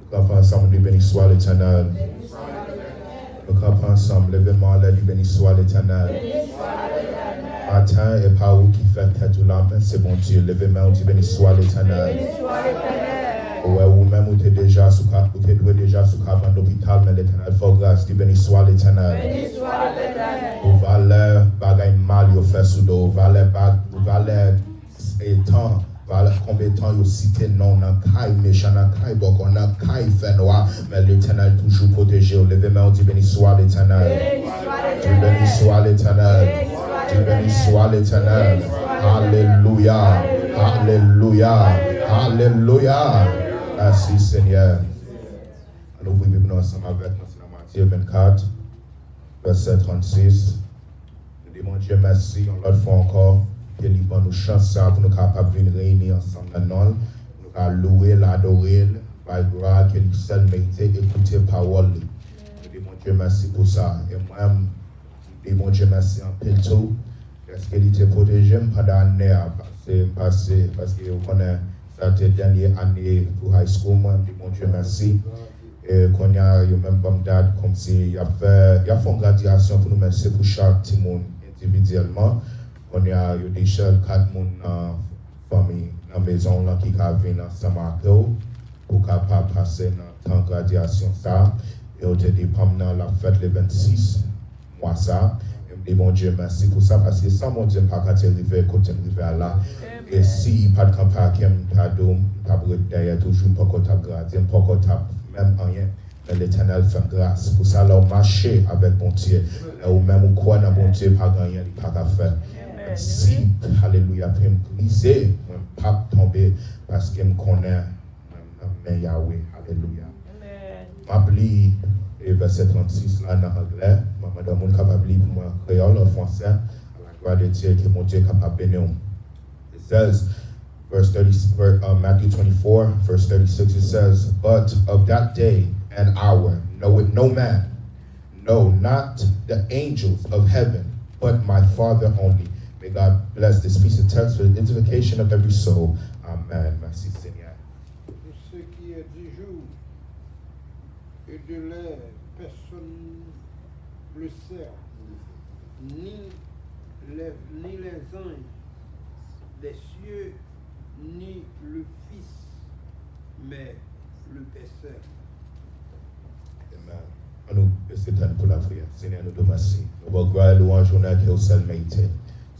Nous campons ensemble, Dieu béni soit l'Éternel. Nous campons ensemble, levez-moi là, Dieu béni soit l'Éternel. Matin et par où qui fait tête ou la main, c'est bon Dieu. Levez-moi, Dieu béni soit l'Éternel. Ouais, ou même où tu es déjà sous cap, ou tu es déjà sous cap en l'hôpital, mais l'Éternel faut grâce, Dieu béni soit l'Éternel. Ou valeur, bagaille mal, yo fait sous l'eau, valeur, et temps, valeur, combien de temps yo cité non, nan kai méchant, nan kai boko, nan kai fait noir, mais l'Éternel toujours protégé. Levez-moi, Dieu béni soit l'Éternel. Dieu béni soit l'Éternel. Dieu béni soit l'Éternel. Alléluia. Alléluia. Alléluia. Merci Seigneur. Nous vivons ensemble avec nous dans Matthieu 24, verset 36. Nous demandons Dieu merci, on l'autre fois encore, que nous nous chance pour nous capables de venir réunir ensemble maintenant. Nous allons louer, l'adorer, par gloire, que nous seul mériter d'écouter la parole. Nous demandons Dieu merci pour ça. Et moi-même, nous demandons Dieu merci en peu tout. Est-ce qu'il était protégé pendant l'année parce que vous connaissez cette dernière année pour high school, moi, je dis mon Dieu merci. Et qu'on y a même pas date comme si il y a fait une graduation pour nous merci pour chaque petit monde individuellement. On y a déjà 4 monde dans famille, dans la maison là qui viennent ensemble pour capable passer dans la graduation ça. Et on te dit pendant la fête le 26 mois ça. Et mon Dieu merci pour ça parce que sans mon Dieu pas quand arrivé côté arrivé là. Et si pas de campagne, pas d'homme, pas de derrière toujours pas qu'on tape gradien, pas qu'on tape même rien. Mais l'Éternel fait grâce. Pour ça, là, on marche avec mon Dieu. Ou même on croit dans mon Dieu, pas rien, pas qu'à faire. Si, alléluia, peut me briser, pas tomber parce qu'il me connaît, mais Yahweh, alléluia. M'appli verset 36 là dans l'anglais, madame, on est capable de lire pour moi créole en français, à la gloire de Dieu, que mon Dieu est capable de bénir. It says, Matthew 24, verse 36, it says, but of that day and hour knoweth no man, no, not the angels of heaven, but my Father only. May God bless this piece of text for the edification of every soul. Amen. Merci Seigneur. Pour ce qui est du jour et de l'heure, personne ne le sait, ni les anges des cieux, ni le Fils, mais le Père seul. Amen. Nous, c'est pour la prière. Seigneur, nous te remercions. Nous vous gloire et louange au nom qui est au seul mérité.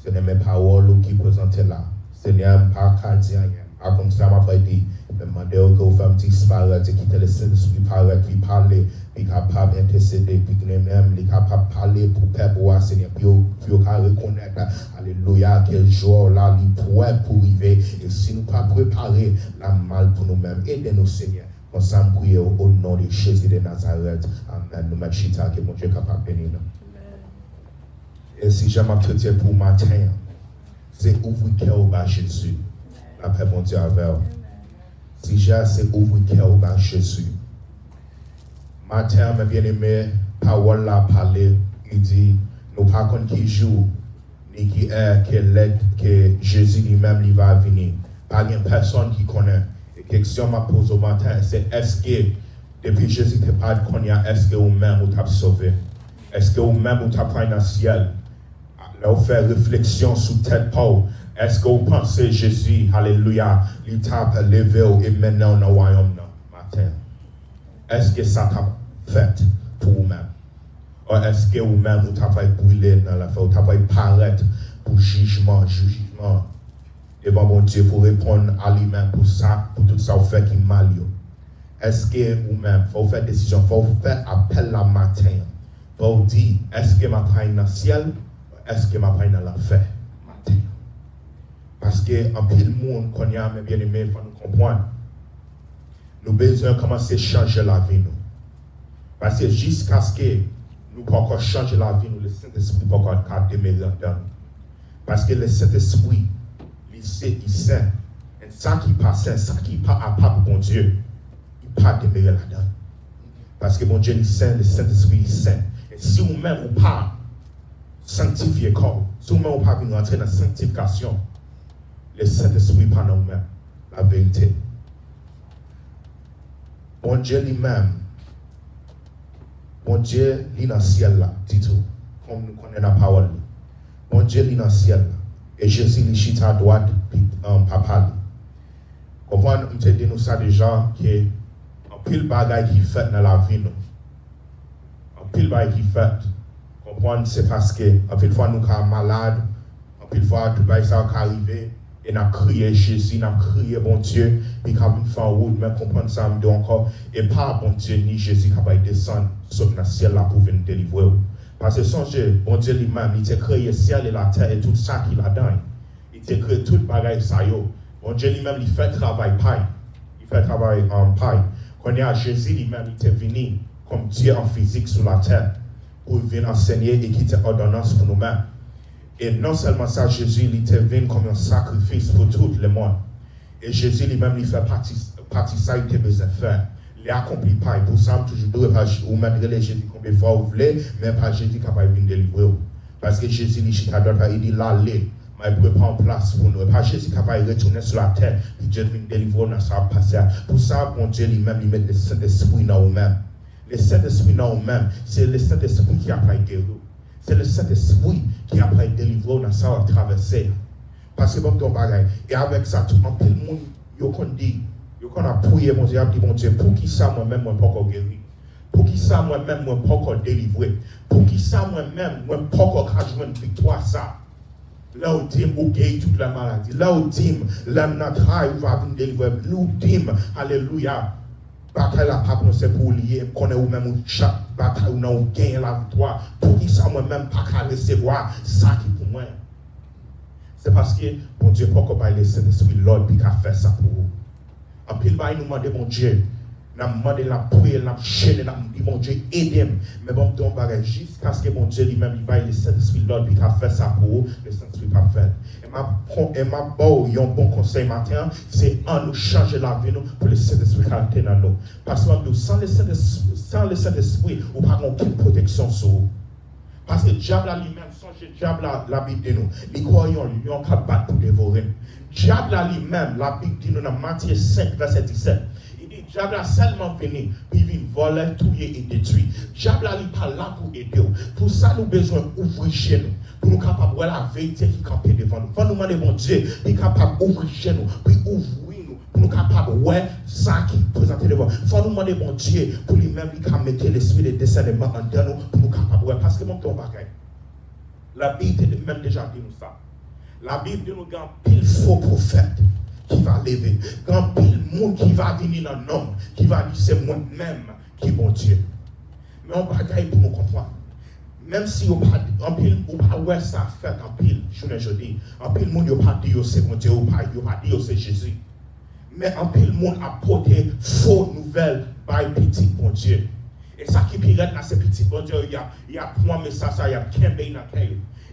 Seigneur, mes paroles qui présentent là. Seigneur, pas qu'à dire rien. Pas comme ça, m'a pas dit. Mais demandez que vous faites un petit disparaître, quitter le Saint-Esprit, paraître, puis parler, puis capable d'intercéder, puis même, les capable de parler pour Père, pour Seigneur, puis vous reconnaître, alléluia, quel jour là, il pourrait pour arriver. Et si nous ne pas préparer la mal pour nous-mêmes, aidez-nous, Seigneur. On s'en prie au nom de Jésus de Nazareth. Amen. Nous mettons chita que mon Dieu est capable de bénir. Et si j'aime traiter pour matin, c'est ouvrir cœur au bas Jésus. La paix, mon Dieu, avec vous. Si j'ai assez ouvrir cœur au bas Jésus. Matin, mes bien-aimés, parole la parler, il dit, nous ne pas qui joue, ni qui est, que Jésus lui-même il va venir. Pas une personne qui connaît. Et la question que je pose au matin, c'est est-ce que, depuis Jésus te parle qu'on y a, est-ce que vous-même vous t'avez sauvé? Est-ce que vous-même vous t'avez pris dans le ciel? Là, vous faites réflexion sous tête Paul. Est-ce que vous pensez Jésus, alléluia, il t'a levé et maintenant dans le royaume matin? Est-ce que ça t'a fait pour vous-même? Ou est-ce que vous-même vous t'avez brûlé dans la fête, vous t'avez paraître pour jugement? Devant mon Dieu pour répondre à lui-même pour ça, pour tout ça, vous faites qui mal. Est-ce que vous-même, vous faites décision, vous faites appel la matin, vous dites, est-ce que ma paix dans le ciel? Est-ce que ma paix dans l'enfer? Matin. Parce que en pile monde qu'on y a, mes bien-aimés, il faut nous comprendre. Nous avons besoin de commencer à changer la vie. Nous. Parce que jusqu'à ce que nous pouvons encore changer la vie, nous, le Saint-Esprit peut encore demeurer dans nous. Parce que le Saint-Esprit, il saint. Et ça qui passe, ça qui pas à part pour mon Dieu, il ne peut pas demeurer là-dedans. Parce que mon Dieu est saint, le Saint-Esprit est saint. Et si vous-même ou pas sanctifié corps, si vous-même ou pas venir entrer dans la sanctification, le Saint-Esprit pas dans vous-même, la vérité. bon Dieu lui-même, bon Dieu, il est dans le ciel là, dit tout, comme nous connaissons la parole. Bon Dieu, il est dans le ciel là. Et Jésus, il est à droite, papa. Comprenez, nous te disons ça déjà, que en pile bagaille qui fait dans la vie, en pile bagaille qui fait, comprenez, c'est parce que, en pile fois, nous sommes malades, en pile fois, tout bagaille ça arrivé, et nous avons crié Jésus, nous avons crié bon Dieu, puis quand nous faisons route, mais comprenez ça, nous encore, et pas bon Dieu ni Jésus qui va descendre sur le ciel là pour venir délivrer. Parce que songez, bon Dieu lui-même, il a créé le ciel et la terre et tout ça qu'il a donné. Il a créé tout le bagage ça yo. Bon Dieu lui-même, il fait travail paille. Il fait travail en paille. Quand il y a Jésus lui-même, il est venu comme Dieu en physique sur la terre pour venir enseigner et quitter ordonnance pour nous-mêmes. Et non seulement ça, Jésus, il était venu comme un sacrifice pour tout le monde. Et Jésus lui-même, il fait partie ça, il était besoin de faire. Il accomplit pas. Et pour ça, toujours ou même Jésus combien de fois vous voulez, mais pas Jésus capable de délivrer. Parce que Jésus, il dit là, allez, mais il prépare en place pour nous. Et pas Jésus capable de retourner sur la terre, et Dieu vient délivrer dans sa passé. Pour ça, bon Dieu lui-même, il met le Saint-Esprit dans nous-mêmes. Le Saint-Esprit dans nous-mêmes, c'est le Saint-Esprit qui a pas guéri. C'est le Saint-Esprit qui a pas délivré dans sa traversée. Parce que bon, ton bagage. Et avec ça, tout le monde, il dit, quand on a prié, mon Dieu, dit, mon Dieu, pour qui ça, moi-même, moi, pas encore guéri? Pour qui ça, moi-même, moi, pas encore délivré? Pour qui ça, moi-même, moi, pas encore joué une victoire, ça? Là où dit, où guérit toute la maladie. Là où dit, là, notre travail, va venir délivrer. Là où dit, alléluia, bataille la pas c'est pour lier, qu'on est ou même chaque bataille où on gagne la victoire. Pour qui ça, moi-même, pas qu'à recevoir ça qui pour moi? C'est parce que, bon Dieu, pas qu'on va laisser l'esprit l'ordre, puis qu'à faire ça pour vous. En pile, nous demandons, mon Dieu, nous demandons la prière, la chaîne, nous disons, mon Dieu, aidez-moi. Mais bon, donc, jusqu'à ce que mon Dieu lui-même, il va laisser l'esprit l'ordre, puis qu'à faire ça pour vous, le Saint-Esprit pas fait. Et ma bonne, un bon conseil matin, c'est en nous changer la vie pour le Saint-Esprit qui est dans nous. Parce que sans le Saint-Esprit, on n'a pas aucune protection sur vous. Parce que le diable lui-même, sans le diable la Bible de nous, les croyants, ils ont qu'à battre pour dévorer. Le diable lui-même, la Bible dit nous dans Matthieu 5, verset 17. Il dit, le diable a seulement venu, puis il vient voler, tuer et détruire. Le diable n'est pas là pour aider. Pour ça, nous avons besoin d'ouvrir chez nous. Pour nous capables de voir la vérité qui campe devant nous. Quand nous demandons, mon Dieu, il est capable d'ouvrir chez nous, puis ouvrir nous, pour nous capables de voir ça qui présente devant nous. Il faut nous demander, mon Dieu, pour lui-même, il a mettre l'esprit de discernement en nous, pour nous capables de voir. Parce que mon ton bagage, la Bible même déjà dit nous ça. La Bible dit nous qu'il y a un pile faux prophète qui va lever. Il y a un pile monde qui va venir dans l'homme, qui va dire c'est moi-même qui est mon Dieu. Mais on bagaille pour nous comprendre. Même si on pas en pile ou pas ouais ça fait en pile, je dis, en pile monde yo pas dire c'est mon Dieu ou pas dire c'est Jésus. Mais en pile monde a porté faux nouvelles par petit mon Dieu. Et ça qui pirate là c'est petit bon Dieu, il y a point message ça, il y a kembe dans cœur.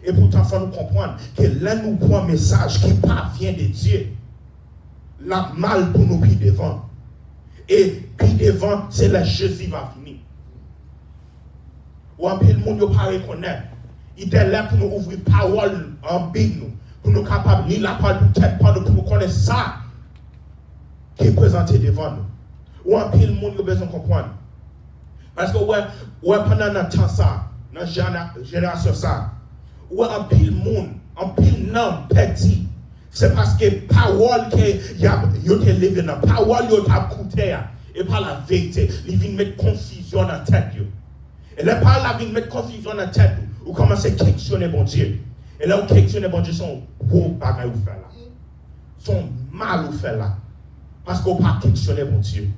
Et pourtant il faut nous comprendre que là nous prend message qui pas vient de Dieu. La mal pour nous puis devant. Et puis devant, c'est là Jésus va venir. Ou un peu le monde ne pas reconnaître. Il était là pour nous ouvrir parole en Bible, pour nous capables de lire la parole pour nous connaître ça qui est présenté devant nous. Ou un peu le monde a besoin de comprendre. Parce que pendant notre temps ça, dans génération ça, ou un peu le monde, un peu l'homme petit, c'est parce que parole que y a été levé dans parole y a écouté et pas la vérité, il vient mettre confusion dans la tête. Et là, par là, il met confusion dans la tête. Vous commencez à questionner mon Dieu. Et là, vous questionnez mon Dieu, son beau bagage vous fait là. Son mal vous fait là. Parce qu'on ne peut pas questionner mon Dieu.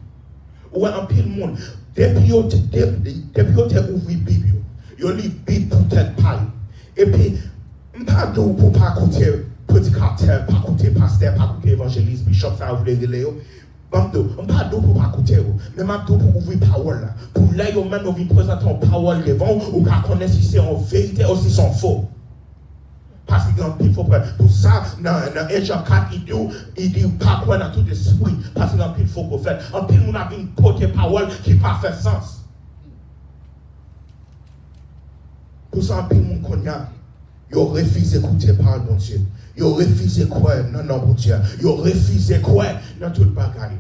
Ou un pile monde, depuis vous avez ouvert la Bible, vous avez lu la Bible pour tête paille. Et puis, je ne pas pour pas écouter prédicateur, pas écouter pasteur, pas écouter évangéliste, bishop, ça vous voulez relire. Je ne pas pour pas écouter, mais je pour ouvrir la parole là. Pour là, vous même vous présenter une parole devant, ou qu'on connaisse si c'est en vérité ou si c'est faux. Parce qu'il faut pour ça, dans 1 Jean 4, il dit pas quoi dans tout esprit. Parce qu'il y a un pile faux prophète. Un pile, on a une portée parole qui n'a pas fait sens. Pour ça, un pile, mon cognac, il refuse d'écouter parole, mon Dieu. Il refuse de croire, non, mon Dieu. Il refuse de croire dans toute bagaille.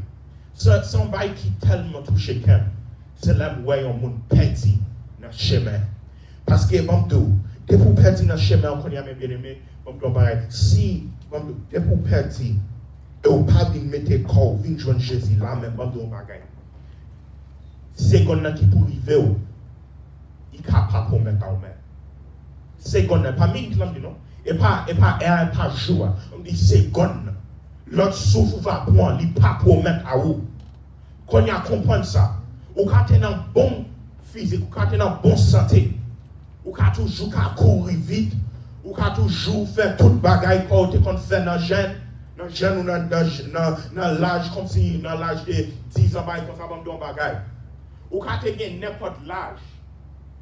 C'est un bail qui tellement touché quelqu'un. C'est là où on monde perdu dans le chemin. Parce que, bon, dès pour perdre dans le chemin, on connaît bien aimé, si, dès pour perdre, et on pas de mettre corps, venir joindre Jésus là, même, bon, on bagaille. C'est qu'on a qui pour arriver, il est capable de mettre en main. C'est qu'on a pas mis, non? Et pas jour, on dit c'est qu'on. L'autre souffle va prendre, il pas pour mettre à où. Quand on a compris ça, ou quand on a bon physique, ou quand on a bon santé, ou quand toujours courir vite, ou quand toujours faire toute bagaille qu'on fait dans le jeune ou dans l'âge, comme si dans l'âge de 10 ans, comme ça, on va bagaille. Ou quand on a n'importe l'âge,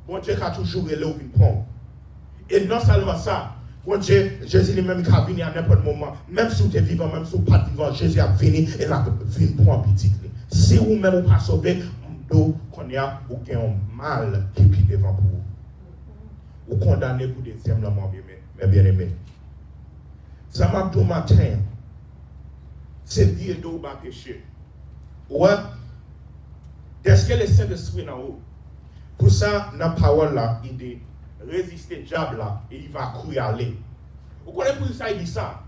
bon Dieu a toujours élevé une pompe. Et non seulement ça, bon Dieu, Jésus lui-même qui a venu à n'importe moment, même si tu es vivant, même si tu n'es pas vivant, Jésus a venu et il a venu pour un petit. Si vous-même vous pas sauvé, vous connaissez aucun mal qui est devant pour vous. Vous condamnez pour deuxième la mort, mes bien-aimés. Ça m'a dit au matin, c'est dire d'où va pécher. Ouais, est-ce que le Saint-Esprit dans haut? Pour ça, dans la parole là, il dit résister au diable là, et il va courir aller. Vous connaissez pour ça, il dit ça?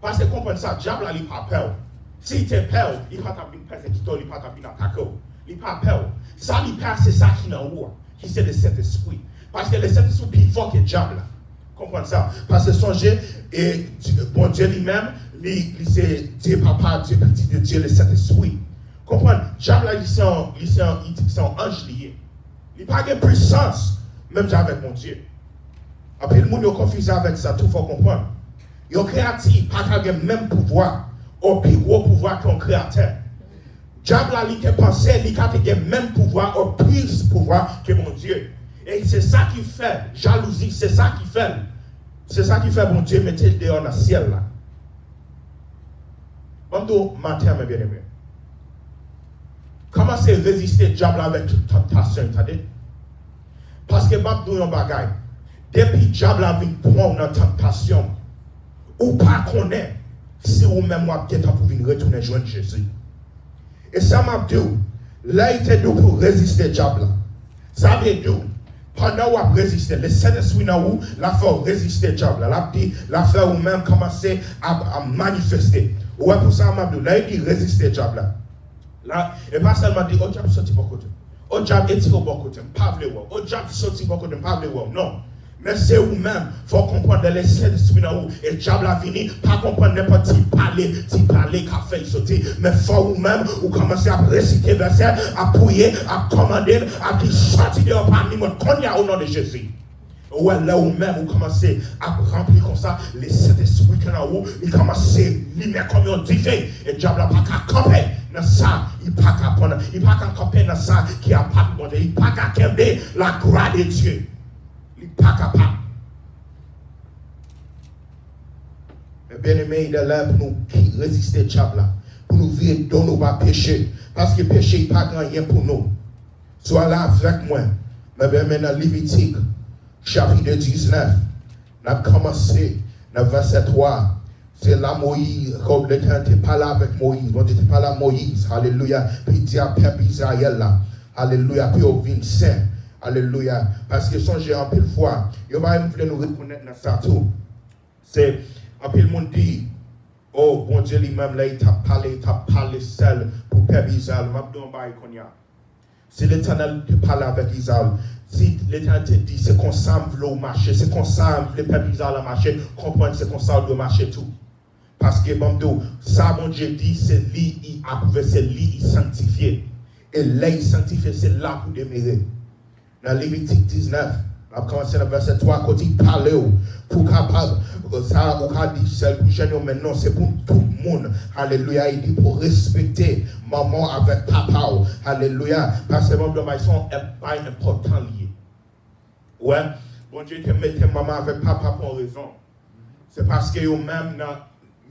Parce que comprendre ça, le diable là, il n'a pas peur. S'il te peur, il ne va pas venir persécuter, il ne va pas venir attaquer. Il n'a pas peur. Ça, il peur, c'est ça qui est en haut, qui c'est le Saint-Esprit. Parce que le Saint-Esprit est plus fort que le diable là. Comprenez ça? Parce que songez, et bon Dieu lui-même, c'est Dieu papa, Dieu petit de Dieu, le Saint-Esprit. Comprenez? Le diable là, c'est un ange lié. Il n'a pas de puissance, même avec mon Dieu. Après, le monde est confusé avec ça, tout faut comprendre. Il est créatif, pas le même pouvoir, au plus gros pouvoir qu'un créateur. Diable là, il a pensé, il a le même pouvoir, au plus pouvoir que mon Dieu. Et c'est ça qui fait, jalousie, c'est ça qui fait. C'est ça qui fait, mon Dieu, mettez le dehors dans le ciel là. Bon, matin, mes bien-aimés. Comment c'est résister au diable avec toute tentation, t'as-dit? Parce que nous un bagaille. Depuis le diable a venu prendre une tentation, ou pas connaître si vous-même vous avez pour venir retourner joindre Jésus. Et ça m'a dit, là il était pour résister au diable. Ça veut dire, pendant que vous résistez, le Saint-Esprit dans vous, la fait résister au diable. La fait vous-même commencer à manifester. Ouais, pour ça, m'a dit, là il dit résister au diable. Là, et pas seulement dit, oh diable sorti pour côté. Oh diable est pour côté, pas vle voir. Oh diable sorti pour côté, pas vle voir. Non. Mais c'est vous-même, il faut comprendre le Saint-Esprit dans vous. Et le diable a fini, pas comprendre n'importe qui parler, qu'a fait sauter. Mais il faut vous-même, vous commencez à réciter verset, à prier, à commander, à dire sortir dehors parmi moi, qu'on y a au nom de Jésus. Ouais, là vous-même, vous commencez à remplir comme ça, le Saint-Esprit qui est dans vous, il commence à lui comme un divin. Et le diable n'a pas qu'à camper dans ça, il n'a pas qu'à prendre, il n'a pas qu'à camper dans ça qui a pas de monde, il n'a pas qu'à camper la gloire de Dieu. Il n'est pas capable. Mais bien aimé, il est là pour nous résister au diable, pour nous vivre dans nos péchés. Parce que le péché n'est pas rien pour nous. Sois là avec moi. Mais bien aimé, dans Lévitique, chapitre 19, on a commencé dans verset 3. C'est là Moïse, comme l'Éternel n'était pas là avec Moïse. On n'était pas là Moïse. Alléluia. Puis il dit à peuple Israël là. Alléluia. Puis au vin saint. Alléluia. Parce que songez en pile fois, il va nous reconnaître dans ça tout. C'est en pile monde dit, oh bon Dieu lui-même là, il t'a parlé seul pour peuple Israël. C'est l'Éternel qui parle avec Israël. Si l'Éternel te dit, c'est comme ça que vous marcher, c'est comme ça que le peuple Israël marcher, comprendre c'est comme ça que vous marcher tout. Parce que bon ça mon Dieu dit, c'est lui, il approuve, c'est lui, il sanctifie. Et là, il sanctifie, c'est là pour demeurer. Dans Lévitique 19, on a commencé dans le verset 3, quand il parle, pour capable, ça, on a dit, c'est pour jeune, mais non, c'est pour tout le monde. Alléluia, il dit pour respecter maman avec papa. Alléluia, parce que bon, ils sont pas importants liés. Ouais, bon Dieu te mette maman avec papa pour une raison. C'est parce que eux-mêmes,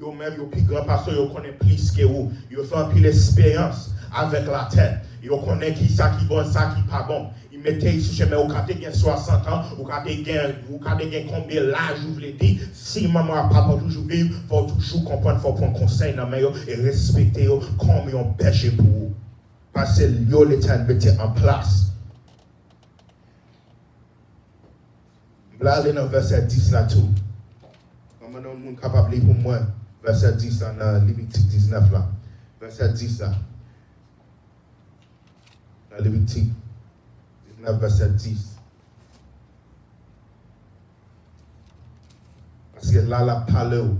ils plus grand parce qu'ils connaissent plus que vous. Ils font plus l'expérience avec la tête. Ils connaissent qui ça qui bon, ça qui pas bon. Ils il mettait sur chemin, ou quand tu as 60 ans, ou quand tu as combien l'âge, vous voulez dire, si maman et papa toujours vivre, il faut toujours comprendre, il faut prendre conseil dans le et respecter comme un berger pour vous. Parce que l'eau l'éternité en place. Là, aller dans verset 10 là tout. Comment on est capable de lire pour moi? Verset 10 là, dans Lévitique 19 là. Verset 10 là. Dans Lévitique 19, verset 10. Parce que là, la parole,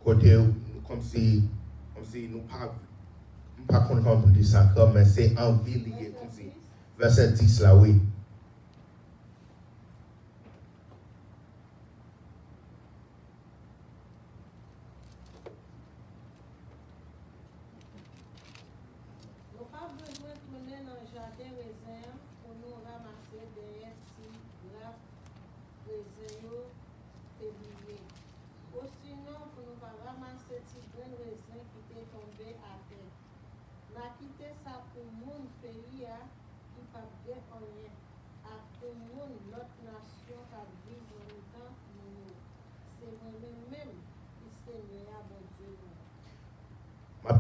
côté, comme si nous pas comment dire ça, mais c'est envie lié, comme si. Verset 10 là, oui.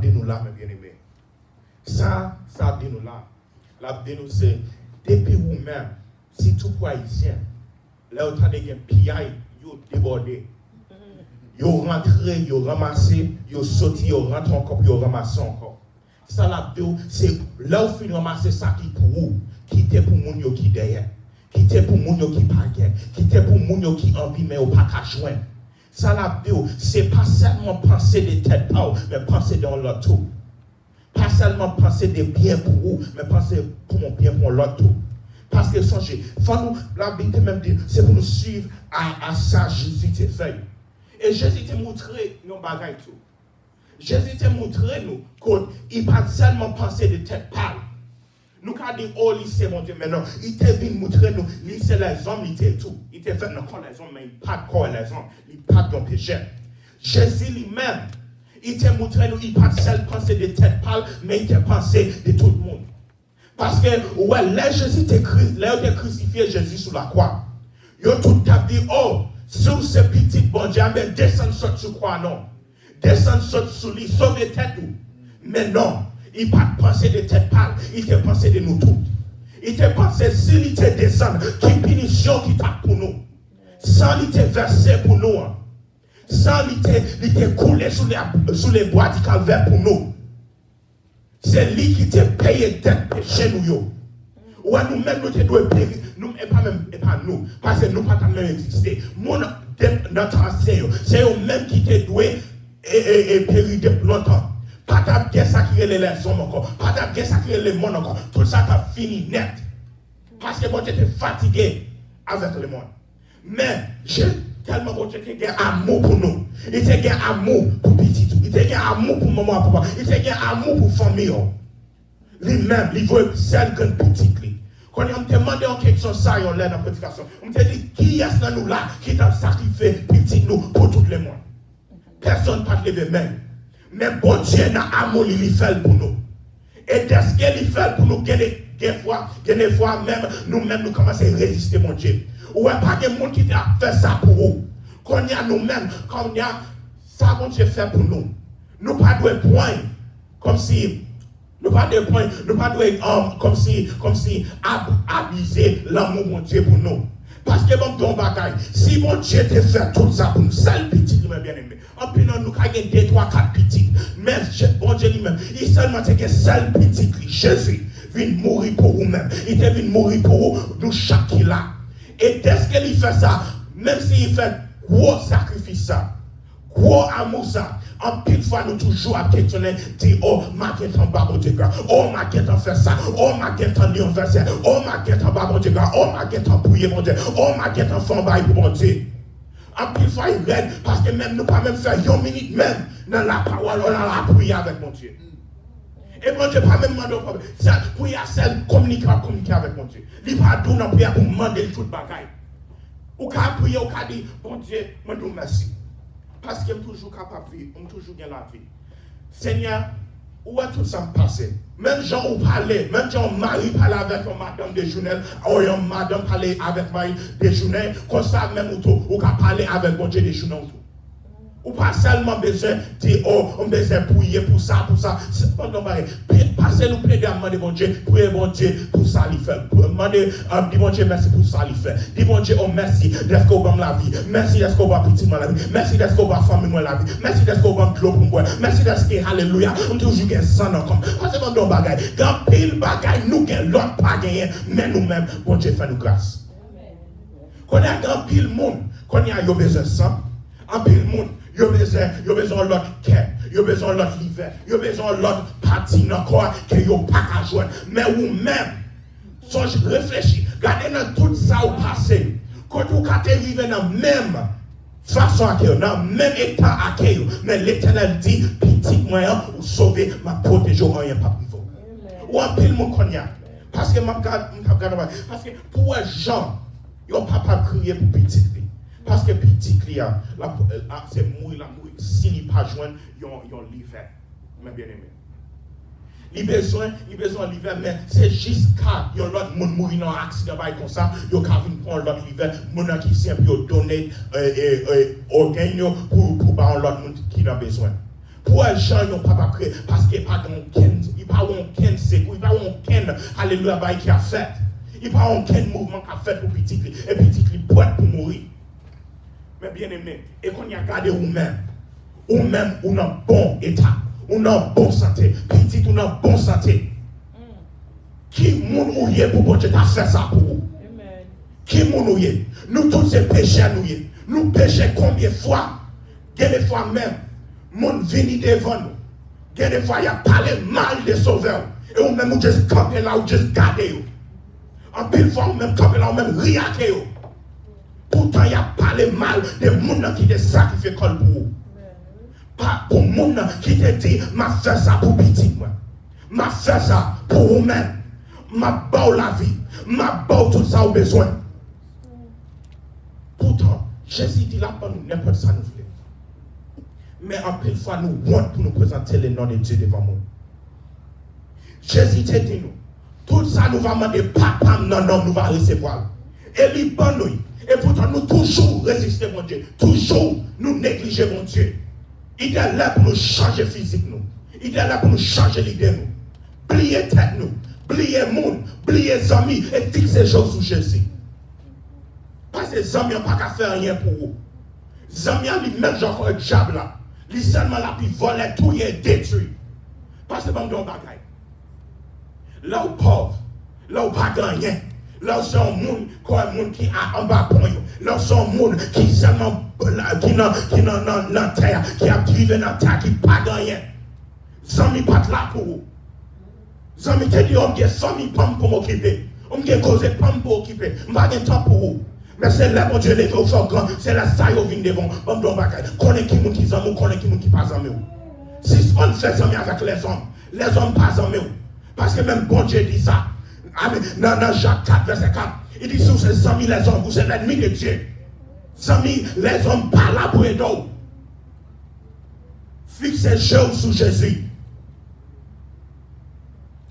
Dit nous là, mes bien-aimés. Ça dit nous là. La dit nous c'est, depuis vous-même, si tout pour haïtien, là, vous avez un piaille, vous débordé. Vous rentrez, vous ramassez, vous sortez, vous rentrez encore, vous ramassez encore. Ça, la dit, c'est là où vous ramasser ça qui pour vous, qui était pour moun qui derrière, qui était pour moun qui pas gain, qui était pour moun qui envie, mais vous pas qu'à joindre. Ça la dit, c'est pas seulement penser des têtes mais penser dans l'autre tout. Pas seulement penser des biens pour vous, mais penser pour mon bien pour l'autre tout. Parce que songez, faut nous, la Bible même dit, c'est pour nous suivre à ça Jésus t'a fait. Et Jésus t'a montré nos bagages tout. Jésus t'a montré nous qu'il pas seulement penser des têtes pâles. Nous avons dit, oh, c'est mon Dieu, mais non, il t'a vu montrer nous, c'est les hommes, il t'a tout. Il t'a fait nos corps les hommes, mais il n'a pas de corps les hommes, il n'a pas de péché. Jésus lui-même, il t'a montré nous, il n'a pas seul pensé de tête pâle, mais il t'a pensé de tout le monde. Parce que, ouais, là, Jésus t'a crucifié Jésus sur la croix. Il a tout dit, oh, sur ce petit bon Dieu, mais descends sur croix, non. Descends sur lui, sauver tête tout. Mais non. Il n'a pas pensé de tête pâle, il t'a pensé de nous tous. Il t'a pensé, s'il te descend, qui punition qui tape pour nous. Sans il t'a versé pour nous. Sans il t'a coulé sous les bois du calvaire pour nous. C'est lui qui t'a payé tête péché nous. Ou nous-mêmes, nous devons payer. Nous, et pas nous. Parce que nous ne pouvons pas exister. Notre enseigne, c'est eux-mêmes qui t'a doué et péri depuis longtemps. Pas de sacrer les hommes encore, pas de sacrer les mondes encore. Tout ça a fini net. Parce que bon Dieu était fatigué avec le monde. Mais j'ai tellement bon Dieu qui a amour pour nous. Il a amour pour petit tout. Il a amour pour maman et papa. Il a amour pour famille. Lui-même, il veut celle que petit. Quand on me demande en question ça, on l'a dans la prédication. On me dit qui est-ce dans nous là qui t'a sacrifié petit nous pour tout le monde. Personne ne peut lever même. Mais bon Dieu n'a amour, il fait pour nous. Et dès ce qu'il fait pour nous, des fois même, nous-mêmes, nous commençons à résister, mon Dieu. Ou pas de monde qui a fait ça pour vous. Quand il y a nous-mêmes, quand il y a ça, mon Dieu fait pour nous. Nous pas de point, comme si, nous pas de point, nous pas de comme si abuser l'amour, mon Dieu, pour nous. Parce que bon, ton bagaille, si mon Dieu te fait tout ça pour nous, seul petit, bien aimé. En plus, nous avons 2, 3, 4 petits. Mais bon Dieu lui-même, il seulement que seul petit, Jésus, vient mourir pour vous-même. Il est venu mourir pour vous, nous chaque qui là. Et dès qu'il fait ça, même s'il fait gros sacrifice ça, gros amour ça, en pile fois nous toujours à questionner, dire, oh, ma guette en bas, bon Dieu, oh, ma guette en fait ça, oh, ma guette en lion verset, oh, ma guette en bas, bon Dieu, oh, ma guette en prier, bon Dieu, oh, ma guette en fond, bon Dieu. En pile fois, il raide, parce que même nous pas même faire 1 minute même dans la parole, dans la prière avec mon Dieu. Et mon Dieu, pas même demander au problème. Ça, prière, c'est communiquer avec mon Dieu. Il pas donner une prière pour demander tout le bagaille. Ou qu'à prier, ou qu'à dire, bon Dieu, je merci. Parce que je suis toujours capable de vivre, je suis toujours bien la vie. Seigneur, où est tout ça passé? Même gens où parler, même gens mari parler avec une madame déjeuner, ou une madame parler avec mari déjeuner, comme ça même ou qu'à parler avec bon Dieu déjeuner. Ou pas seulement besoin de dire, oh, on besoin de prier pour ça. C'est pas normal. Passez nous plaider à demander bon Dieu, prier bon Dieu pour ça, il fait. Demander, dis bon Dieu, merci pour ça, il fait. Dis bon Dieu, oh, merci d'être qu'on va la vie. Merci d'être qu'on va petit la vie. Merci d'être qu'on va famille la vie. Merci d'être qu'on va de l'eau pour moi. Merci d'être que, alléluia, on toujours gagne ça encore. Parce que on doit bagaille. Quand pile bagaille, nous gagne, l'autre pas gagné, mais nous-mêmes, bon Dieu fait nous grâce. Quand il y a grand pile monde, quand il y a besoin de ça, un pile monde. Yo besoin l'autre quai, yo besoin l'autre l'hiver, yo besoin l'autre partie encore que yo pas qu'à joindre. Mais ou même, songe réfléchis, regardez dans tout ça au passé. Quand vous arrivez dans la même façon à vous, dans le même état à vous, mais l'Éternel dit, petit moyen ou sauver, ma protéger au rien pas plus fort. Ou un pile mon cognac. Parce que parce que pour les gens, yo pas crier pour petit. Parce que petit client, c'est mourir, s'il n'est pas joint, yon l'hiver. Mais bien aimé. Il besoin l'hiver, mais c'est jusqu'à yon l'autre monde mourir dans un accident comme ça, yon ka vin prendre l'autre l'hiver, mon qui simple yon donner organes pour l'autre monde qui a besoin. Pour les gens, yon pas prêt parce qu'il n'y a pas de secours, il n'y a pas de alléluia qui a fait. Il n'y a pas de mouvement qui a fait pour petit client, et petit client pour mourir. Mais bien aimé, et qu'on y a gardé ou-même ou dans bon état, ou dans bonne santé, petit ou dans bonne santé. Qui moun ou yé pour bon Dieu t'a fait ça pour vous? Qui moun ou yé? Nous tous ces péchés nous yé. Nous péchons combien de fois? Des fois même, moun vini devant nous. Des fois il a parlé mal des sauveurs. Et ou même ou juste camper là ou juste garder. En pile fois ou même camper là ou même riaquer. Pourtant, il y a parlé mal de gens qui te sacrifient pour vous. Pas pour les gens qui te disent, m'a fait ça pour petit moi. M'a fait ça pour vous-même. M'a bau la vie. M'a bau tout ça au besoin. Pourtant, Jésus dit là pour nous, n'importe ça nous fait. Mais en plus fois, nous voulons pour nous présenter le nom de Dieu devant nous. Jésus te dit nous, tout ça nous va demander, papa, non, nous va recevoir. Et lui, bon nous. Et pourtant, nous toujours résister, mon Dieu. Toujours nous négliger, mon Dieu. Il est là pour nous changer physique, nous. Il est là pour nous changer l'idée, nous. Plier tête, nous. Plier monde. Plier les amis. Et fixer les choses sur Jésus. Parce que les amis n'ont pas qu'à faire rien pour vous. Les amis ont les mêmes gens que le diable là. Ils seulement là, puis voler tout et détruire. Parce que bon, on bagaille. Là où pauvre. Là où pas gagné. Là, c'est un monde qui a en bas pour eux. Là, c'est un monde qui seulement qui dans la terre, qui a drivé dans la terre, qui n'a pas gagné. Zami pas là pour vous. Zami te dit, on a 100 000 pommes pour m'occuper. On a causé pommes pour m'occuper. Je n'ai pas de temps pour vous. Mais c'est là, mon Dieu, les gars, sont grands. C'est là, ça, ils viennent devant. On doit pas connaître qui qui zami, connaître qui pas zami. Si on fait zami avec les hommes pas zami. Parce que même bon Dieu dit ça. Dans Jacques 4, verset 4, il dit sur ces amis, les hommes, vous êtes l'ennemi de Dieu. Amis, les hommes pas là pour aider. Fixez les yeux sur Jésus.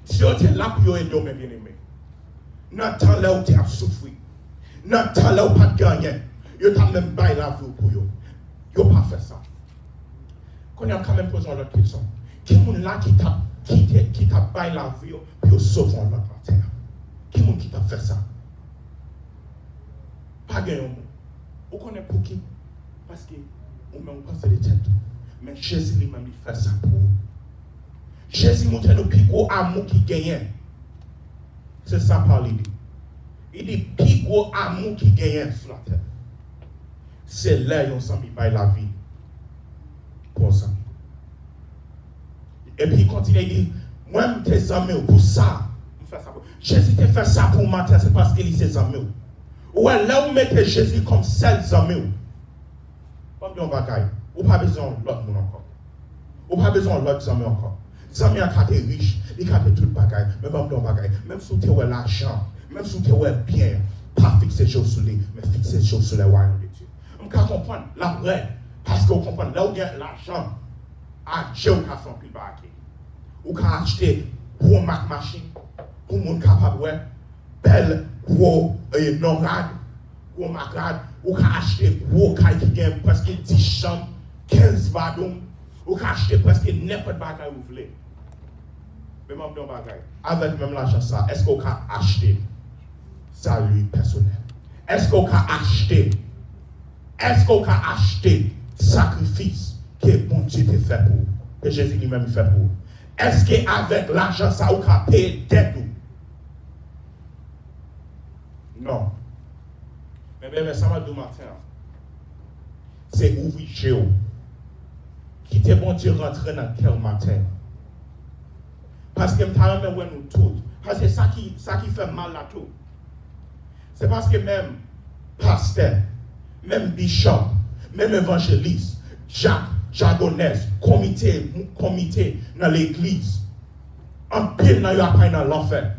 Si vous êtes là pour aider, mes bien-aimés, dans le temps là où tu as souffert, dans le temps là où tu n'as pas gagné, vous n'avez même pas la vie pour vous. Vous n'avez pas fait ça. Quand vous avez quand même posé l'autre question, qui est là qui t'a pas la vie pour sauver l'autre terre? Qui est qui t'a fait ça? Pas gagné. Vous connaissez pour qui? Parce que vous même pensez les têtes. Mais Jésus lui-même il fait ça pour vous. Jésus montre nous plus gros amour qui gagne. C'est ça par l'idée. Il dit plus gros amour qui gagne sur la terre. C'est là qu'on s'en met la vie pour ça. Et puis il continue, il dit, moi, tes amis, pour ça, Jésus te fait ça pour matin, c'est parce qu'il est ses amis. Ouais, là où mettez Jésus comme seul amis, pas bien bagaille, ou pas besoin de l'autre monde encore. Ou pas besoin de l'autre amis encore. Les amis ont été riches, ils ont tout bagaille, mais pas bien bagaille. Même si tu as l'argent, même si tu as bien, pas fixer les choses sur lui, mais fixer les choses sur les royaumes de Dieu. On peut comprendre la vraie, parce qu'on comprend là où il y a l'argent, à Dieu qui a fait un pile bagaille. ou qu'à acheter gros Mac machine pour moun capable ouais belle gros norade gros macrade ou qu'à acheter gros caille qui gagne presque 10 chambres 15 badons ou qu'à acheter presque n'importe bagaille vous voulez mais même dans bagaille avec même l'argent ça est-ce qu'on peut acheter salut personnel est-ce qu'on peut acheter sacrifice que bon Dieu te fait pour que Jésus lui-même fait pour est-ce qu'avec l'argent ça ou peut payer dette non mais bien ça m'a dit matin c'est ouvrir chez vous qui te bon Dieu rentrer dans quel matin parce que nous tous parce que ça qui fait mal à tout c'est parce que même pasteur même bishop même évangéliste Jacques jargonnaise comité dans l'église en pile dans yo dans l'enfer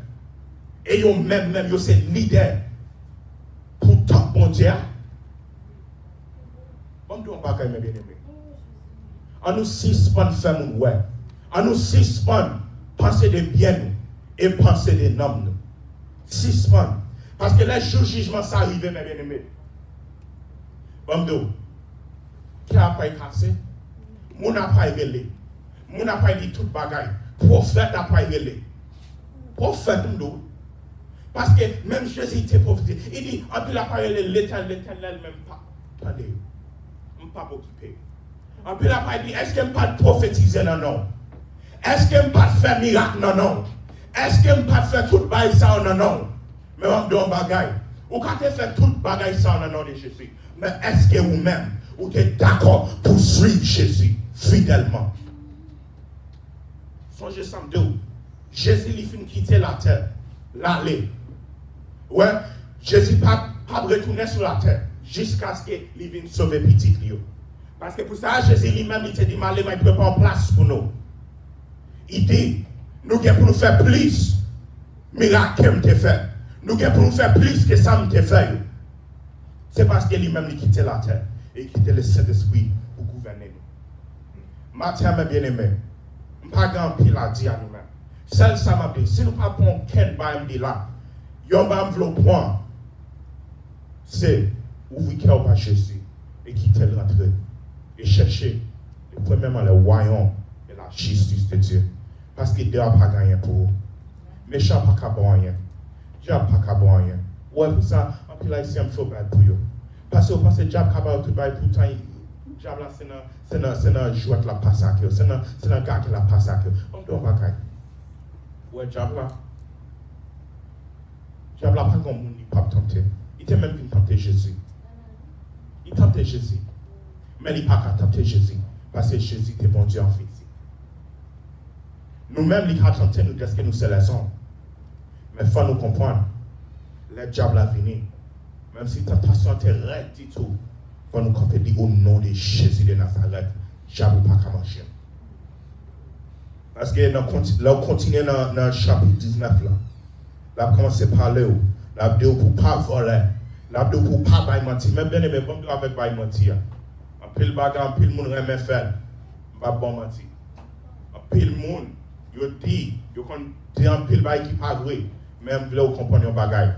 et yo même yo c'est leader pour tant bon Dieu bon Dieu on pas quand même bien aimé en nous suspend faire mon ouais en nous suspend penser de bien nous et penser de noms nous suspend parce que les jours jugement ça arrive mes bien aimé bon Dieu qui a pas cassé mon a pas relé mon a pas dit toute bagaille prophète a pas relé prophète nous parce que même Jésus était prophétisé il dit en plus la parole l'éternel même pas attendez on pas occupé en plus la parole dit est-ce qu'il pas prophétiser non est-ce qu'il pas faire miracle non est-ce qu'il pas faire toute bagaille ça non mais on donne bagaille ou quand tu fais toute bagaille ça au nom de Jésus mais est-ce que vous-même vous êtes d'accord pour suivre Jésus fidèlement songez samedi Jésus il finit quitter la terre l'aller ouais Jésus pas retourner sur la terre jusqu'à ce qu'il vienne sauver petit Lio parce que pour ça Jésus lui-même il te dit mal il prépare en place pour nous il dit nous devons pour nous faire plus miracle que te fait nous devons pour nous faire plus que ça me te fait c'est parce que lui-même il quittait la terre et quitter le Saint-Esprit pour gouverner nous. Matin, mes bien-aimés, je ne pas grand pile à dire à nous-mêmes. Celle ça m'a dit, si nous ne pas prenons qu'un bain de là, yon va me point, c'est ouvrir cœur par Jésus et quitter l'entrée et chercher, premièrement, le royaume et la justice de Dieu. Parce que Dieu n'a pas gagné pour vous. Méchant n'a pas gagné rien. Dieu n'a pas gagné rien. Ouais, pour ça, en plus là, ici, il faut battre pour vous. Parce que vous pensez que Dieu a tout bail pourtant Dieu là c'est dans jouet la passe à cœur, c'est dans gars qui la passe à cœur. On doit pas gagner. Ouais Dieu là pas comme monde il pas tenté. Il était même venu tenter Jésus. Il tentait Jésus. Mais il pas qu'à tenter Jésus parce que Jésus était bon Dieu en physique. Nous-mêmes il a tenté nous qu'est-ce que nous c'est les hommes. Mais il faut nous comprendre. Le diable a venu. Même si ta tentation était raide du tout, il faut nous comprendre au nom de Jésus de Nazareth, diable pas qu'à marcher. Parce que là, on continue dans le chapitre 19 là. Là, on commence à parler, là, on pour pas voler, là, on pour pas mentir. Même bien aimé, bon avec pas mentir. En pile bagarre, en pile monde remet faire, pas bon mentir. En pile monde, yo dit, yo dit en pile bagarre qui pas vrai, même vle ou comprendre bagaille.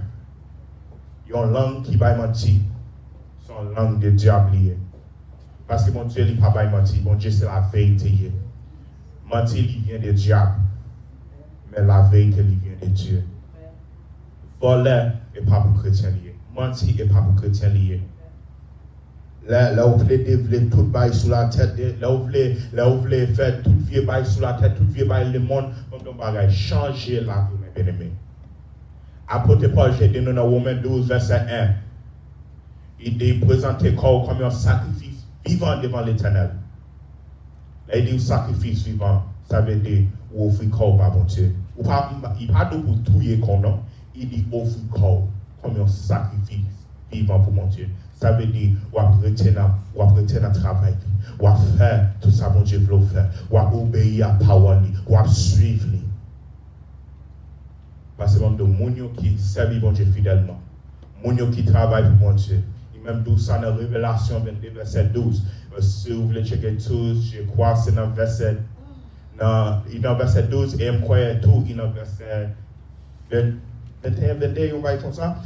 Yon langue qui va mentir, son langue de diable. Parce que mon Dieu n'est pas mentir, mon Dieu c'est la vérité. Mentir il vient de diable, mais la vérité il vient de Dieu. Voler n'est pas pour chrétien lié, mentir n'est pas pour chrétien lié. Là où vous voulez développer tout bail sous la tête, là où vous voulez faire tout vieux bail sous la tête, tout vieux bail le monde, comme bagaille, changer la vie, mes bien-aimés. Apôtre Paul, j'ai dit dans Romains 12, verset 1, il dit présenter corps comme un sacrifice vivant devant l'Éternel. Là, il dit un sacrifice vivant, ça veut dire offrir corps par mon Dieu. Il n'y a pas de pour tuer comme non, il dit offrir corps comme un sacrifice vivant pour mon Dieu. Ça veut dire ou retenir à travail, ou faire tout ça mon Dieu veut faire, ou obéir à la parole, ou suivre. Parce que de mon qui servent mon Dieu fidèlement, mon qui travaille pour mon Dieu. Il même dit ça dans Révélation 22, verset 12. Si vous voulez checker tout, je crois que c'est dans verset dans verset 12, et je crois tout, dans verset 21, on va être comme ça.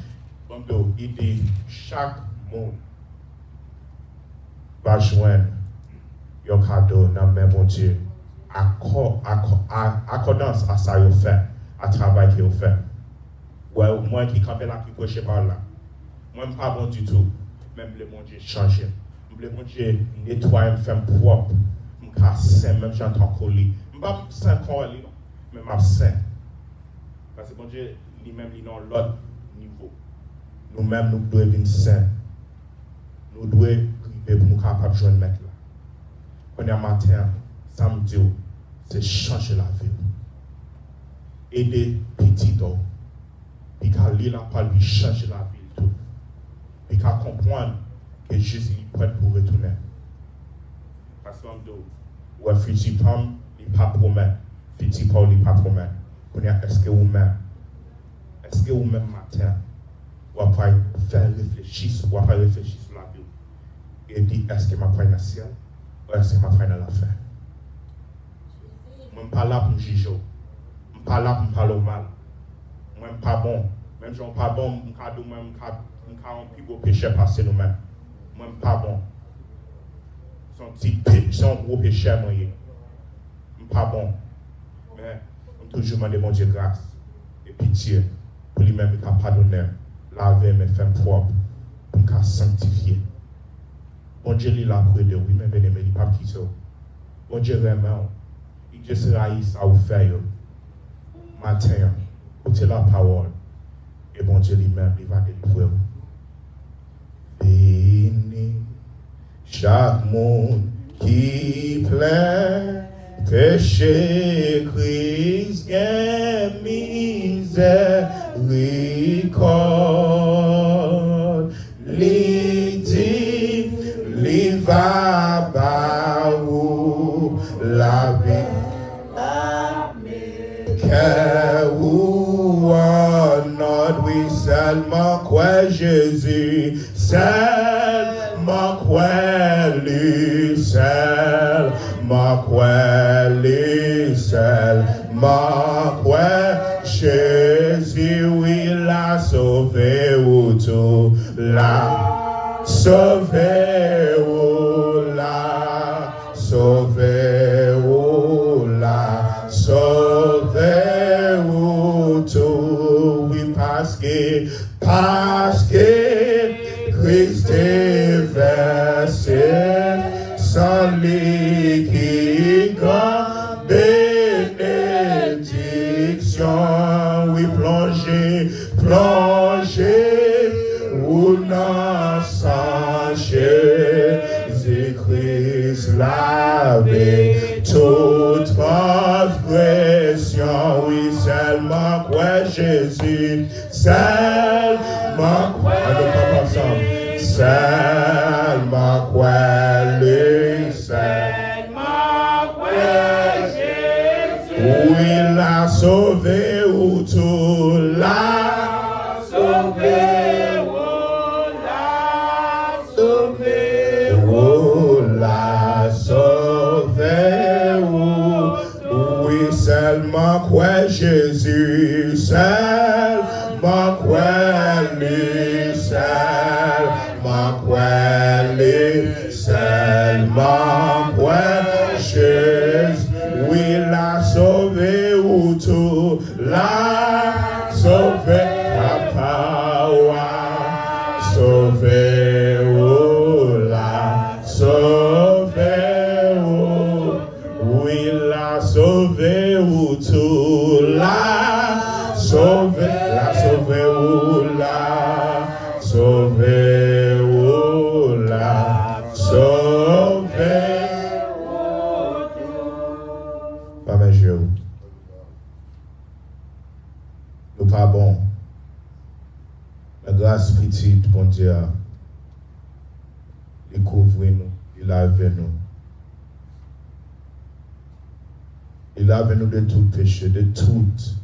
Donc, il dit, chaque monde va joindre un cadeau dans le même Dieu, accordance à ça qu'il fait, à travail qu'il fait. Ouais, moi qui campais là, qui prêchais par là, moi, je ne suis pas bon du tout. Même le bon Dieu change. Le bon Dieu nettoie, me fait propre, me casse sain, même j'entends coller. Je ne suis pas sain comme lui, mais je suis sain. Parce que bon Dieu, lui-même, il est dans l'autre niveau. Nous-mêmes, nous devons être sains. Nous devons priver pour nous capables de joindre mettre là. Quand il matin, samedi, c'est changer la vie. Aider petit homme. Puis qu'à lire la parole, il change la vie. Tout. Puis qu'à comprendre que Jésus est prêt pour retourner. Parce que ouais, petit homme, il n'est pas promet. Petit Paul, il n'est pas promet. Est-ce que vous-même matin, vous pouvez faire réfléchir, vous pouvez réfléchir sur la vie et dire est-ce que je vais dans le ciel ou est-ce que je vais dans l'enfer? Je ne suis pas là pour me juger, je ne suis pas là pour me parler mal. Je ne suis pas bon. Même si je ne suis pas bon, je suis un plus beau péché passé nous-mêmes. Je ne suis pas bon. C'est un gros péché, moi. Je ne suis pas bon. Mais je toujours demander mon Dieu grâce et pitié pour lui-même pardonner, laver mes femmes propres, pour me sanctifier. Bon Dieu, il a pour aider, oui, mais bien aimé, il n'a pas quitté. Bon Dieu, vraiment, il Dieu sera ici à vous faire. Matin, écoutez la parole. Et bon Dieu lui-même, il va délivrer vous. Béni chaque monde qui plaît, péché, Christ, et miséricorde. L'idée, il va baou la vie. Que ou notre oui seulement quoi Jésus, seulement quoi lui, seulement quoi lui, seulement quoi Jésus, oui l'a sauvé ou tout, l'a sauvé ou l'a sauvé ou l'a sauvé ou tout, oui parce que Christ est versé sans lui qui grande bénédiction, oui plongé ou non sans Jésus-Christ lavé toute transgression, oui seulement quoi Jésus, seulement quoi, seulement quoi lui, seulement quoi Jésus, oui l'a sauvé ou tout l'a sauvé. Seulement quoi Jésus, seulement quoi lui, seulement quoi lui, seulement quoi Jésus, oui l'a sauvé ou tout l'a sauvé, papa, sauvé ou l'a sauvé ou, oui l'a sauvé ou tout la sauvé ou la sauvé ou la sauvé ou tout. Pas mes yeux. Nous pas bon. La grâce petite, bon Dieu, il couvre nous, il lave nous. Il lave nous de tout péché, de toute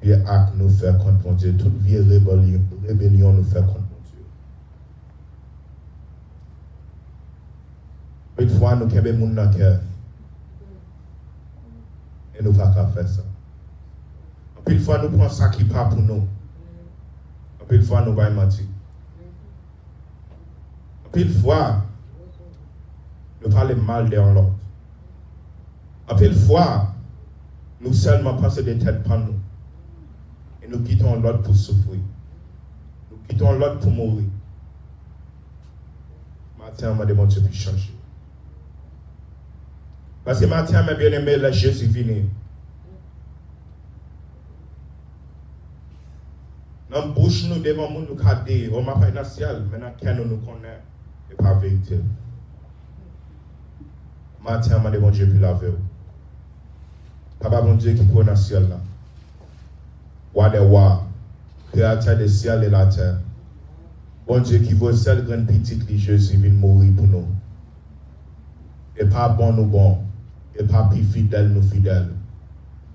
vie acte nous faire contre mon Dieu, toute vie rébellion nous faire contre mon Dieu. Une fois nous avons mon cœur. Et nous ne pouvons pas faire ça. En pile fois, nous prenons ça qui pas pour nous. En pile fois, nous ne mentir. En pile fois, nous parlons mal d'un l'autre. En pile fois, nous seulement pensons des têtes pour nous. Et nous quittons l'autre pour souffrir. Nous quittons l'autre pour mourir. Matin, on m'a demandé de changer. Parce que matin, mes bien-aimés, là, Jésus venu. Dans la bouche, nous devons nous cadrer. On m'a pas dans le ciel, mais dans lequel nous connaissons. Et pas vérité. Matin, on m'a demandé Dieu puis laver. Papa, mon Dieu qui prend dans le ciel là. Roi des rois, créateur des ciels et la terre. Bon Dieu qui vaut seul grand petit Jésus vient mourir pour nous. Et pas bon nous bon. Et pas plus fidèle nous fidèles.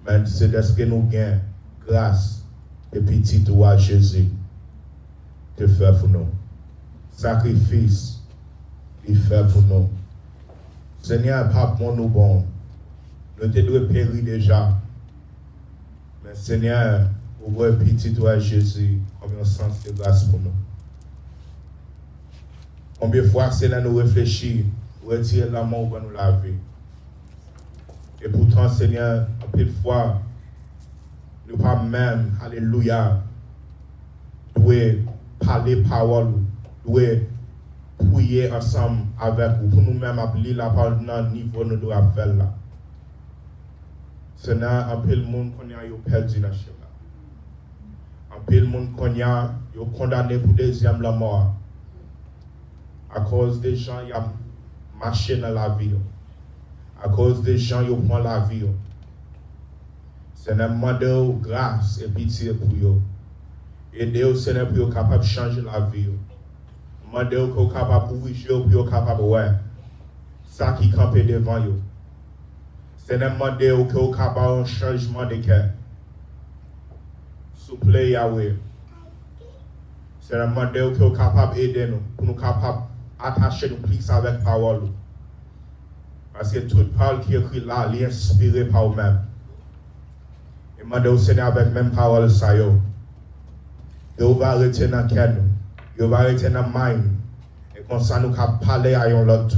Mais c'est de ce que nous gagnons grâce et petit roi Jésus te fait pour nous. Sacrifice, il fait pour nous. Seigneur, pas bon nous bon. Nous te devons périr déjà. Mais Seigneur, pour le petit roi Jésus, comme un sens de grâce pour nous. Combien de fois Seigneur nous réfléchit, retirer l'amour pour nous laver. Et pourtant, Seigneur, un peu de fois, nous pas même, alléluia, nous parler parole, nous prier ensemble avec vous, pour nous-mêmes appeler la parole dans le niveau nous devons faire là. Seigneur, un peu de monde qu'on a perdu dans le chemin. Un peu de monde qu'on a condamné pour deuxième la mort. À cause des gens qui ont marché dans la vie. À cause des gens qui prennent la vie. Seigneur, demandez grâce et pitié pour eux. Aidez-vous, Seigneur, pour être capable de changer la vie. Demandez-vous pour être capable d'ouvrir, pour être capable de voir ça qui campe devant vous. Seigneur, demandez-vous pour être capable de changement de cœur. S'il vous plaît, Yahweh. Seigneur, demandez-vous pour être capable d'aider nous, pour nous capables d'attacher nous plus avec la parole. Parce que toute parole qui est écrite là, elle est inspirée par vous-même. Et demandez-vous, Seigneur, avec la même parole, ça y est. Vous va arrêter dans le cœur, vous va arrêter dans le mind. Et comme ça, nous pouvons parler à l'autre.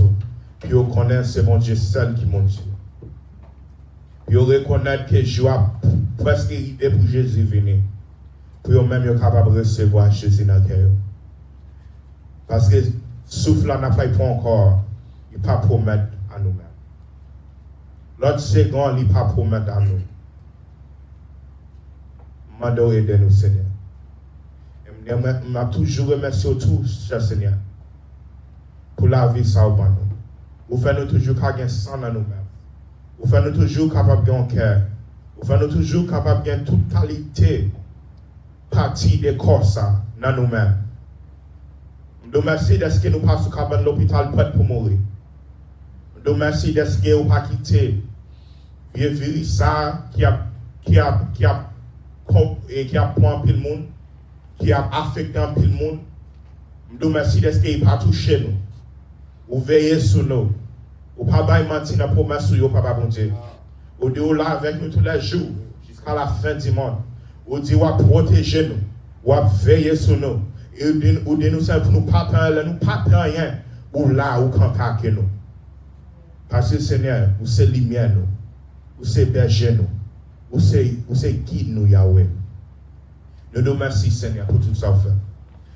Puis vous connaissez c'est mon Dieu seul qui mon Dieu. Puis vous reconnaissez que je a presque arrivé pour Jésus venir. Puis vous même vous capable de recevoir Jésus dans le cœur. Parce que souffle là n'a pas encore, il ne pas promettre à nous-mêmes. L'autre seconde, il ne pas promettre à nous. Mandons aider nous, Seigneur. Je m'a toujours remercié tout, cher Seigneur, pour la vie ça au nous. Vous faites nous toujours gagner sang dans nous-mêmes. Vous faites nous toujours capables de gagner cœur. Vous faites nous toujours capables de gagner toute qualité, partie des corps dans nous-mêmes. Je vous remercie de ce que nous passons à l'hôpital prêt pour mourir. Je vous remercie de ce que vous n'avez pas quitté. Vieux virus ça qui a pris un peu le monde, qui a affecté un peu le monde. Je vous remercie de ce qu'il n'a pas touché nous. Vous veillez sur nous. Vous ne pouvez pas mentir dans la promesse sur vous, Papa bon Dieu. Vous dites là avec nous tous les jours, jusqu'à la fin du monde. Vous dites vous protéger nous. Vous veillez sur nous. Et vous dites nous ça pour nous pas perdre rien. Ou là, vous contactez nous. Parce que Seigneur, vous c'est lumière nous. Vous c'est berger nous. Vous c'est guide nous, Yahweh. Nous nous remercions, Seigneur, pour tout ça fait.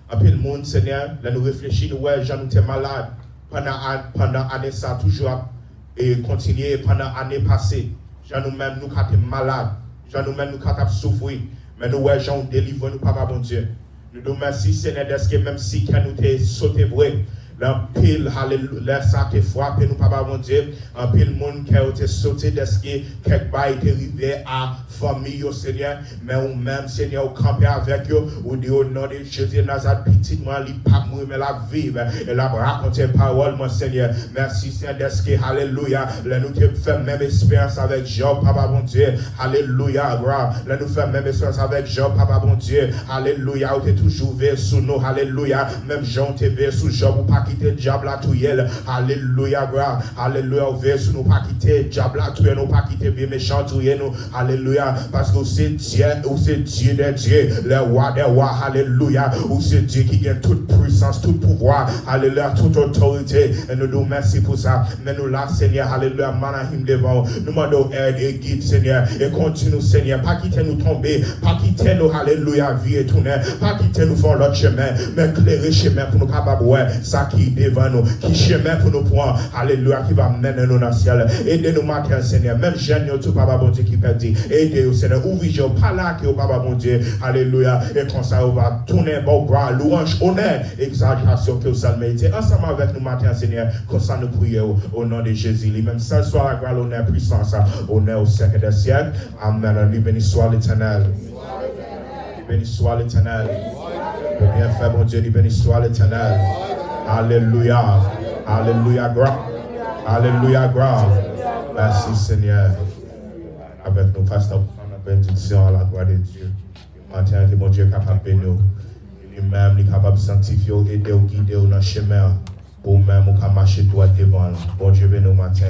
Après le monde, Seigneur, là nous réfléchissons, nous voyons, nous sommes malades. Pendant l'année, ça toujours et continuer pendant l'année passée. Nous-mêmes, nous sommes malades. Nous-mêmes, nous sommes souffrir. Mais nous voyons, délivre nous, Papa, bon Dieu. Nous nous remercions, Seigneur, de ce que même si nous t'es sauté vrai, l'empile, alléluia, ça te frappé, nous, Papa, mon Dieu, un pile monde qui a été sauté de ce que quelque part est arrivé à famille, au Seigneur, mais ou même, Seigneur, au camper avec eux, ou dit au nom de Jésus, Nazareth, petitement, il pas mourir, mais la vivre, et la raconter parole, mon Seigneur. Merci, Seigneur, de ce que, alléluia, là, nous te faisons même expérience avec Job, Papa, mon Dieu, alléluia, là, nous faisons même expérience avec Job, Papa, mon Dieu, alléluia, où tu es toujours veillé sur nous, alléluia, même Jean, tu es veillé sur Job, ou pas quitter diable à tout yel. Alléluia, gloire. Alléluia, verse nous pas quitter diable à tout yel, nous pas quitter vieux méchant tout yel nous. Alléluia, parce que c'est Dieu des dieux, le roi des rois. Alléluia, ou c'est Dieu qui gagne toute puissance, tout pouvoir. Alléluia, toute autorité. Et nous nous merci pour ça. Mais nous là, Seigneur, alléluia, manahim devant. Nous demandons aide et guide, Seigneur. Et continue, Seigneur. Pas quitter nous tomber, pas quitter nous, alléluia, vie et tourner. Pas quitter nous faire l'autre chemin, mais éclairer chemin pour nous capables, ouais, ça qui est devant nous, qui chemin pour nous prendre, alléluia, qui va mener nous dans le ciel. Aidez-nous matin, Seigneur. Même jeune, tout papa bon Dieu qui perdit. Aidez-nous, Seigneur. Ouvrez pas là que papa bon Dieu, alléluia. Et comme ça, on va tourner, bon, gloire, louange, honneur, exaltation que vous avez mérité. Ensemble avec nous matin, Seigneur, comme ça nous prions au nom de Jésus. Lui-même, seul soit la gloire, l'honneur, puissance, honneur au siècle des siècles. Amen. Lui béni soit l'Éternel. Lui béni soit l'Éternel. Le bienfait, mon Dieu, lui béni soit l'Éternel. Alléluia. Alléluia, gloire. Alléluia, gloire. Merci, Seigneur. Avec nous, pasteur, la bénédiction à la gloire de Dieu. Matin, que mon Dieu est capable de nous. Lui-même, il est capable de sanctifier, aider ou guider dans le chemin. Pour même, on peut marcher droit devant. Bon Dieu, bénis nous matin.